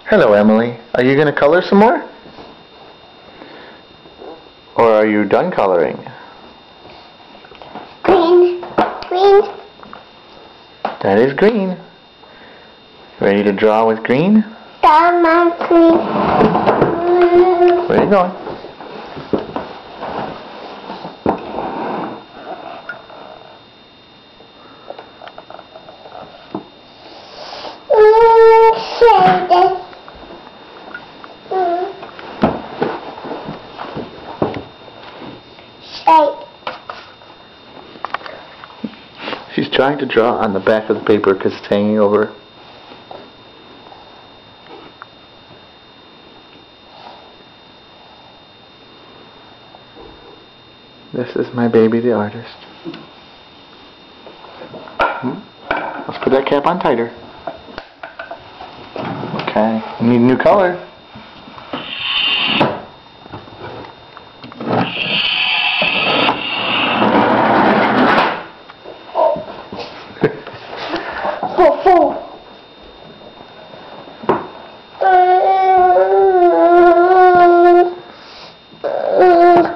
Hello, Emily. Are you going to color some more? Or are you done coloring? Green. Green. That is green. Ready to draw with green? Down my green. Where are you going? Shade. Shade. She's trying to draw on the back of the paper because it's hanging over. This is my baby, the artist. Let's put that cap on tighter. Okay, you need a new color.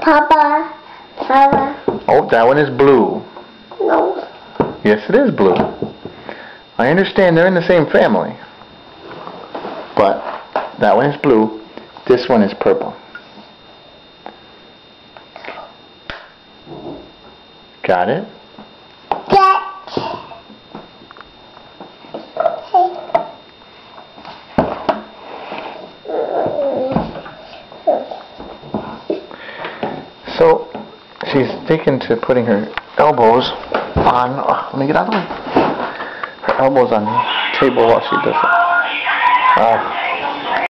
Papa. Oh, that one is blue. No. Yes, it is blue. I understand they're in the same family. But that one is blue. This one is purple. Got it? So she's taken to putting her elbows on. Oh, let me get out of the way. Her elbows on the table while she does it.